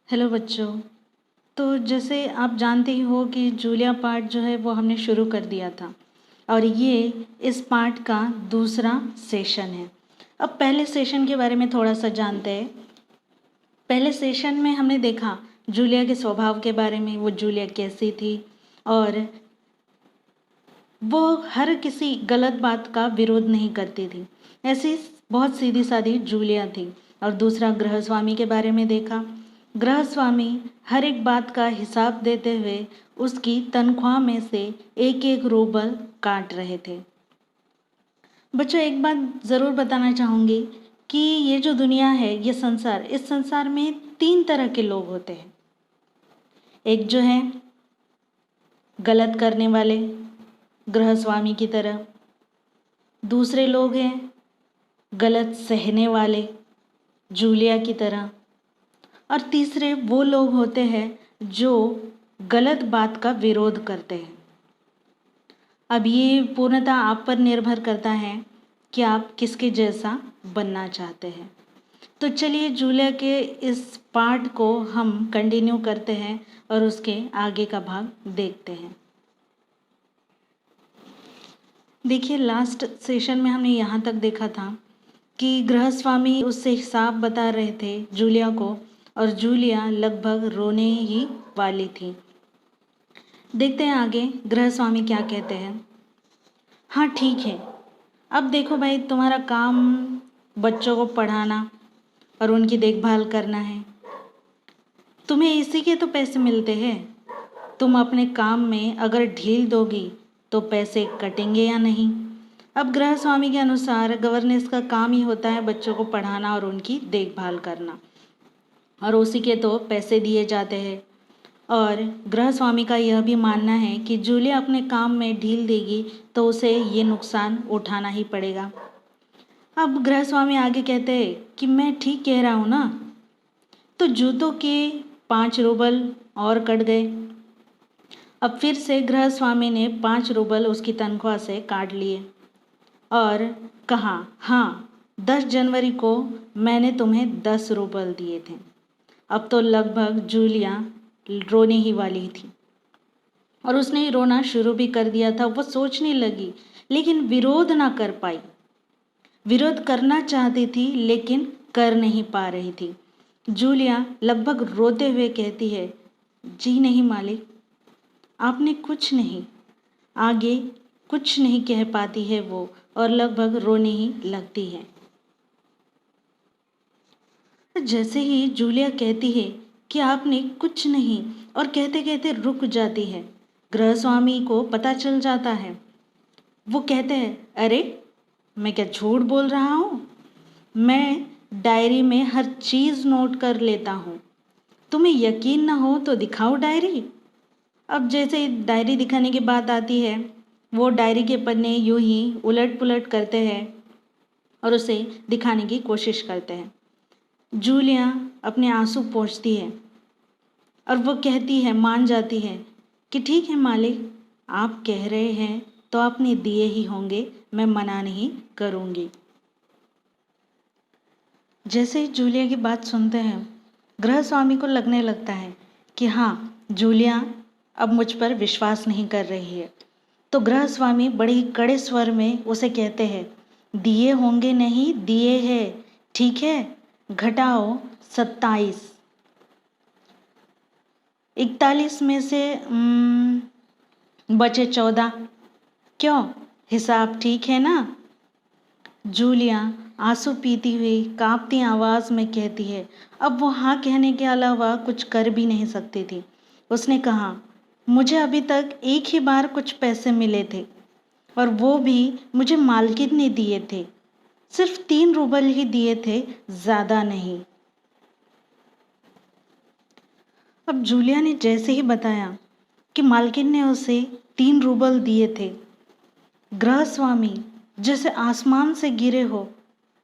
Hello बच्चों। तो जैसे आप जानते ही हो कि जूलिया पार्ट जो है वो हमने शुरू कर दिया था और ये इस पार्ट का दूसरा सेशन है। अब पहले सेशन के बारे में थोड़ा सा जानते हैं। पहले सेशन में हमने देखा जूलिया के स्वभाव के बारे में, वो जूलिया कैसी थी और वो हर किसी गलत बात का विरोध नहीं करती थी। ऐसी बहुत सीधी सादी जूलिया थी। और दूसरा गृहस्वामी के बारे में देखा। गृहस्वामी हर एक बात का हिसाब देते हुए उसकी तनख्वाह में से एक एक रूबल काट रहे थे। बच्चों, एक बात ज़रूर बताना चाहूँगी कि ये जो दुनिया है, ये संसार, इस संसार में 3 तरह के लोग होते हैं। एक जो है गलत करने वाले, गृहस्वामी की तरह। दूसरे लोग हैं गलत सहने वाले, जूलिया की तरह। और तीसरे वो लोग होते हैं जो गलत बात का विरोध करते हैं। अब ये पूर्णतः आप पर निर्भर करता है कि आप किसके जैसा बनना चाहते हैं। तो चलिए जूलिया के इस पार्ट को हम कंटिन्यू करते हैं और उसके आगे का भाग देखते हैं। देखिए, लास्ट सेशन में हमने यहाँ तक देखा था कि गृहस्वामी उससे हिसाब बता रहे थे जूलिया को और जूलिया लगभग रोने ही वाली थी। देखते हैं आगे गृहस्वामी क्या कहते हैं। हाँ ठीक है, अब देखो भाई, तुम्हारा काम बच्चों को पढ़ाना और उनकी देखभाल करना है। तुम्हें इसी के तो पैसे मिलते हैं। तुम अपने काम में अगर ढील दोगी तो पैसे कटेंगे या नहीं। अब गृहस्वामी के अनुसार गवर्नेंस का काम ही होता है बच्चों को पढ़ाना और उनकी देखभाल करना, और उसी के तो पैसे दिए जाते हैं। और गृहस्वामी का यह भी मानना है कि जूलिया अपने काम में ढील देगी तो उसे ये नुकसान उठाना ही पड़ेगा। अब गृहस्वामी आगे कहते हैं कि मैं ठीक कह रहा हूँ ना। तो जूतों के 5 रूबल और कट गए। अब फिर से गृहस्वामी ने 5 रूबल उसकी तनख्वाह से काट लिए और कहा, हाँ 10 जनवरी को मैंने तुम्हें 10 रूबल दिए थे। अब तो लगभग जूलिया रोने ही वाली थी और उसने रोना शुरू भी कर दिया था। वो सोचने लगी लेकिन विरोध ना कर पाई। विरोध करना चाहती थी लेकिन कर नहीं पा रही थी। जूलिया लगभग रोते हुए कहती है, जी नहीं मालिक, आपने कुछ नहीं। आगे कुछ नहीं कह पाती है वो और लगभग रोने ही लगती है। जैसे ही जूलिया कहती है कि आपने कुछ नहीं और कहते कहते रुक जाती है, गृहस्वामी को पता चल जाता है। वो कहते हैं, अरे मैं क्या झूठ बोल रहा हूँ? मैं डायरी में हर चीज़ नोट कर लेता हूँ। तुम्हें यकीन ना हो तो दिखाओ डायरी। अब जैसे डायरी दिखाने की बात आती है, वो डायरी के पन्ने यूं ही उलट पुलट करते हैं और उसे दिखाने की कोशिश करते हैं। जूलिया अपने आंसू पोंछती है और वो कहती है, मान जाती है कि ठीक है मालिक, आप कह रहे हैं तो आपने दिए ही होंगे, मैं मना नहीं करूँगी। जैसे ही जूलिया की बात सुनते हैं, गृहस्वामी को लगने लगता है कि हाँ, जूलिया अब मुझ पर विश्वास नहीं कर रही है। तो गृहस्वामी बड़े ही कड़े स्वर में उसे कहते हैं, दिए होंगे नहीं, दिए हैं, ठीक है, घटाओ 27। 41 में से बचे 14। क्यों, हिसाब ठीक है ना? जूलिया आंसू पीती हुई कांपती आवाज़ में कहती है। अब वो हाँ कहने के अलावा कुछ कर भी नहीं सकती थी। उसने कहा, मुझे अभी तक एक ही बार कुछ पैसे मिले थे और वो भी मुझे मालकिन ने दिए थे। सिर्फ 3 रूबल ही दिए थे, ज़्यादा नहीं। अब जूलिया ने जैसे ही बताया कि मालकिन ने उसे 3 रूबल दिए थे, गृहस्वामी जैसे आसमान से गिरे हो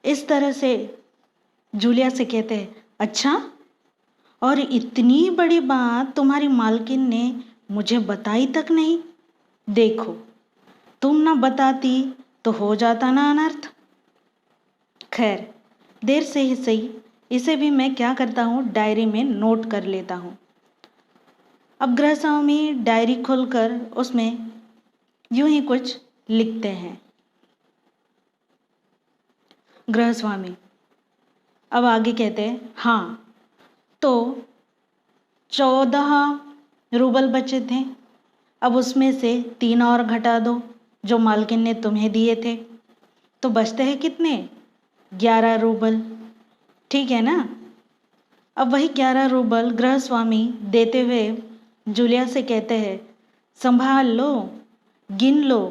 इस तरह से जूलिया से कहते हैं, अच्छा, और इतनी बड़ी बात तुम्हारी मालकिन ने मुझे बताई तक नहीं। देखो, तुम ना बताती तो हो जाता ना अनर्थ। खैर, देर से ही सही, इसे भी मैं क्या करता हूँ, डायरी में नोट कर लेता हूँ। अब गृहस्वामी डायरी खोलकर उसमें यूं ही कुछ लिखते हैं। गृहस्वामी अब आगे कहते हैं, हाँ तो 14 रूबल बचे थे, अब उसमें से 3 और घटा दो जो मालकिन ने तुम्हें दिए थे, तो बचते हैं कितने, 11 रूबल, ठीक है ना। अब वही 11 रूबल गृहस्वामी देते हुए जूलिया से कहते हैं, संभाल लो, गिन लो,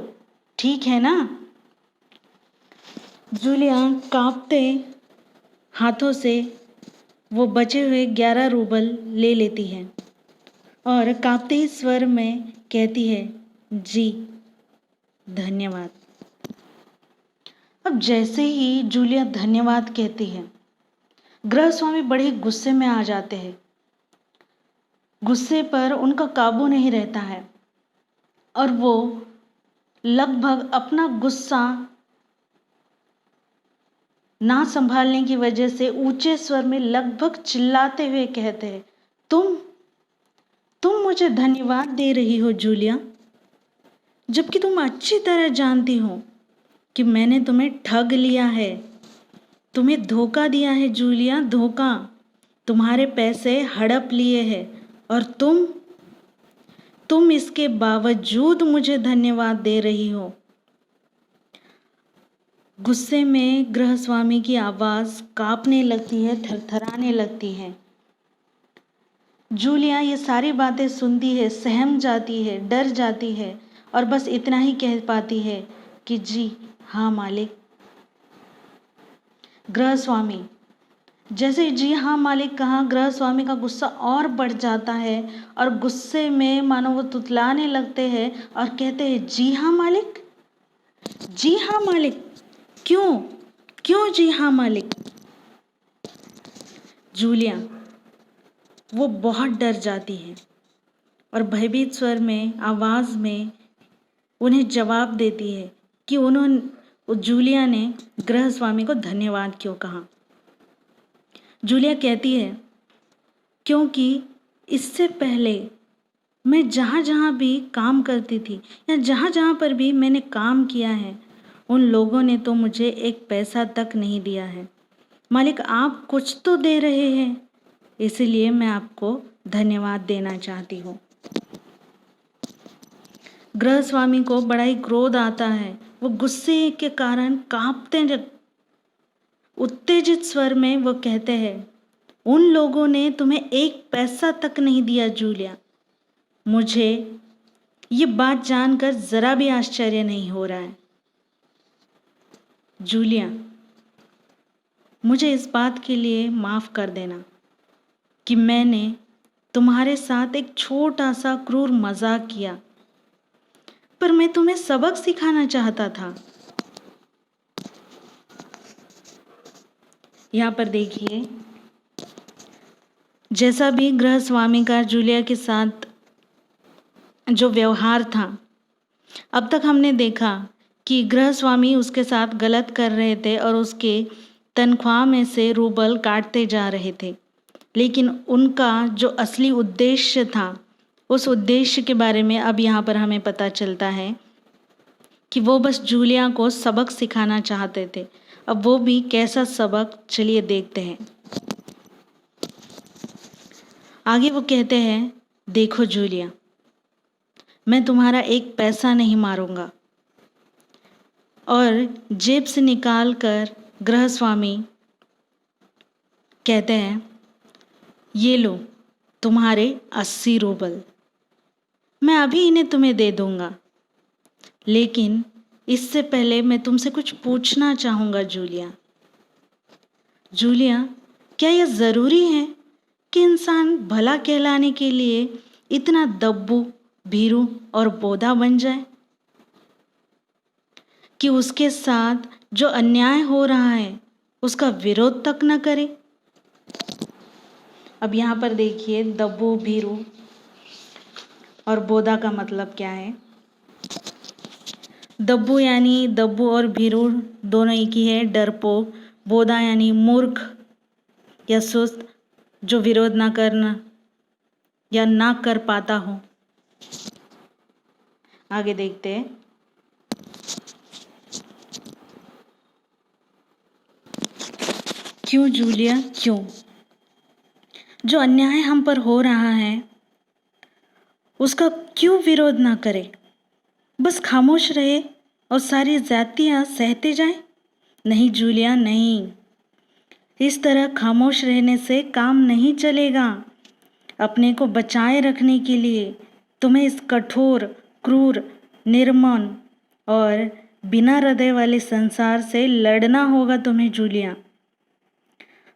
ठीक है ना। जूलिया कांपते हाथों से वो बचे हुए 11 रूबल ले लेती है और कांपते ही स्वर में कहती है, जी धन्यवाद। अब जैसे ही जूलिया धन्यवाद कहती है, गृहस्वामी बड़े गुस्से में आ जाते हैं। गुस्से पर उनका काबू नहीं रहता है और वो लगभग अपना गुस्सा ना संभालने की वजह से ऊंचे स्वर में लगभग चिल्लाते हुए कहते हैं, तुम मुझे धन्यवाद दे रही हो जूलिया, जबकि तुम अच्छी तरह जानती हो कि मैंने तुम्हें ठग लिया है, तुम्हें धोखा दिया है जूलिया, धोखा, तुम्हारे पैसे हड़प लिए हैं और तुम इसके बावजूद मुझे धन्यवाद दे रही हो। गुस्से में गृहस्वामी की आवाज़ कांपने लगती है, थरथराने लगती है। जूलिया ये सारी बातें सुनती है, सहम जाती है, डर जाती है और बस इतना ही कह पाती है कि जी हाँ मालिक। गृहस्वामी जैसे जी हाँ मालिक कहा, गृहस्वामी का गुस्सा और बढ़ जाता है और गुस्से में मानो वो तुतलाने लगते हैं और कहते हैं, जी हाँ मालिक, जी हाँ मालिक, क्यों जी हाँ मालिक। जूलिया वो बहुत डर जाती है और भयभीत स्वर में, आवाज़ में उन्हें जवाब देती है कि जूलिया ने गृहस्वामी को धन्यवाद क्यों कहा। जूलिया कहती है, क्योंकि इससे पहले मैं जहाँ जहाँ भी काम करती थी या जहाँ जहाँ पर भी मैंने काम किया है, उन लोगों ने तो मुझे एक पैसा तक नहीं दिया है। मालिक आप कुछ तो दे रहे हैं, इसलिए मैं आपको धन्यवाद देना चाहती हूँ। गृहस्वामी को बड़ा ही क्रोध आता है। वो गुस्से के कारण कांपते उत्तेजित स्वर में वो कहते हैं, उन लोगों ने तुम्हें एक पैसा तक नहीं दिया जूलिया। मुझे ये बात जानकर ज़रा भी आश्चर्य नहीं हो रहा है। जूलिया मुझे इस बात के लिए माफ़ कर देना कि मैंने तुम्हारे साथ एक छोटा सा क्रूर मजाक किया, पर मैं तुम्हें सबक सिखाना चाहता था। यहाँ पर देखिए, जैसा भी गृहस्वामी का जूलिया के साथ जो व्यवहार था, अब तक हमने देखा कि गृहस्वामी उसके साथ गलत कर रहे थे और उसके तनख्वाह में से रूबल काटते जा रहे थे, लेकिन उनका जो असली उद्देश्य था, उस उद्देश्य के बारे में अब यहाँ पर हमें पता चलता है कि वो बस जूलिया को सबक सिखाना चाहते थे। अब वो भी कैसा सबक, चलिए देखते हैं। आगे वो कहते हैं, देखो जूलिया, मैं तुम्हारा एक पैसा नहीं मारूंगा। और जेब से निकाल कर गृहस्वामी कहते हैं, ये लो तुम्हारे 80 रूबल, मैं अभी इन्हें तुम्हें दे दूंगा, लेकिन इससे पहले मैं तुमसे कुछ पूछना चाहूँगा जूलिया। जूलिया, क्या यह ज़रूरी है कि इंसान भला कहलाने के लिए इतना दब्बू, भीरू और बोधा बन जाए कि उसके साथ जो अन्याय हो रहा है उसका विरोध तक न करे? अब यहाँ पर देखिए, दब्बू, भीरू और बोधा का मतलब क्या है। दब्बू यानी दब्बू और भीरू दोनों एक ही है, डरपोक। बोधा यानी मूर्ख, या सुस्त जो विरोध ना करना या ना कर पाता हो। आगे देखते हैं। क्यों जूलिया, क्यों? जो अन्याय हम पर हो रहा है उसका क्यों विरोध ना करे? बस खामोश रहे और सारी जातियां सहते जाएं? नहीं जूलिया, नहीं। इस तरह खामोश रहने से काम नहीं चलेगा। अपने को बचाए रखने के लिए तुम्हें इस कठोर, क्रूर, निर्मम और बिना हृदय वाले संसार से लड़ना होगा तुम्हें जूलिया।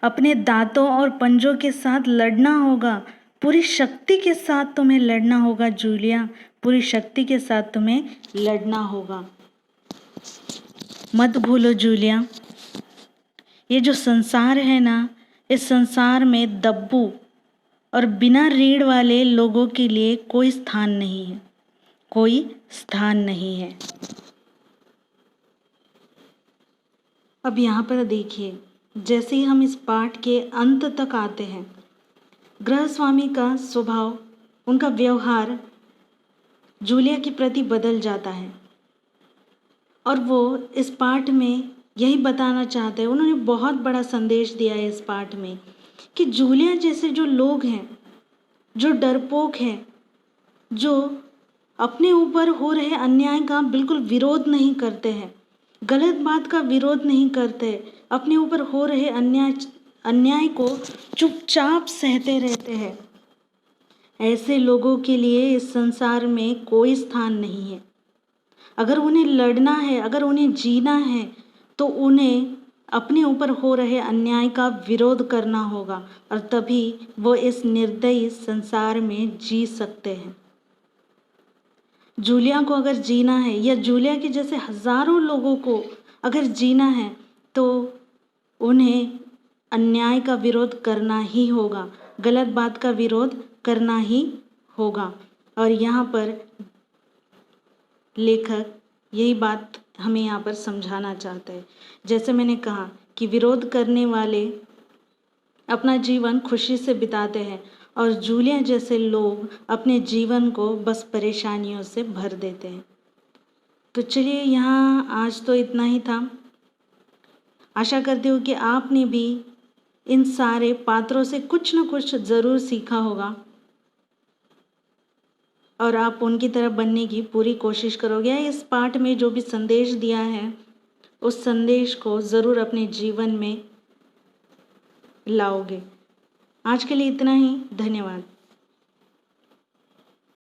अपने दांतों और पंजों के साथ लड़ना होगा। पूरी शक्ति के साथ तुम्हें लड़ना होगा जूलिया। पूरी शक्ति के साथ तुम्हें लड़ना होगा। मत भूलो जूलिया, ये जो संसार है ना, इस संसार में दब्बू और बिना रीढ़ वाले लोगों के लिए कोई स्थान नहीं है, कोई स्थान नहीं है। अब यहाँ पर देखिए, जैसे ही हम इस पाठ के अंत तक आते हैं, गृहस्वामी का स्वभाव, उनका व्यवहार जूलिया के प्रति बदल जाता है और वो इस पाठ में यही बताना चाहते हैं। उन्होंने बहुत बड़ा संदेश दिया है इस पाठ में कि जूलिया जैसे जो लोग हैं, जो डरपोक हैं, जो अपने ऊपर हो रहे अन्याय का बिल्कुल विरोध नहीं करते हैं, गलत बात का विरोध नहीं करते, अपने ऊपर हो रहे अन्याय को चुपचाप सहते रहते हैं, ऐसे लोगों के लिए इस संसार में कोई स्थान नहीं है। अगर उन्हें लड़ना है, अगर उन्हें जीना है, तो उन्हें अपने ऊपर हो रहे अन्याय का विरोध करना होगा और तभी वो इस निर्दयी संसार में जी सकते हैं। जूलिया को अगर जीना है या जूलिया के जैसे हजारों लोगों को अगर जीना है तो उन्हें अन्याय का विरोध करना ही होगा, गलत बात का विरोध करना ही होगा। और यहाँ पर लेखक यही बात हमें यहाँ पर समझाना चाहते हैं। जैसे मैंने कहा कि विरोध करने वाले अपना जीवन खुशी से बिताते हैं और जूलिया जैसे लोग अपने जीवन को बस परेशानियों से भर देते हैं। तो चलिए, यहाँ आज तो इतना ही था। आशा करती हूँ कि आपने भी इन सारे पात्रों से कुछ न कुछ ज़रूर सीखा होगा और आप उनकी तरह बनने की पूरी कोशिश करोगे। इस पाठ में जो भी संदेश दिया है उस संदेश को ज़रूर अपने जीवन में लाओगे। आज के लिए इतना ही। धन्यवाद।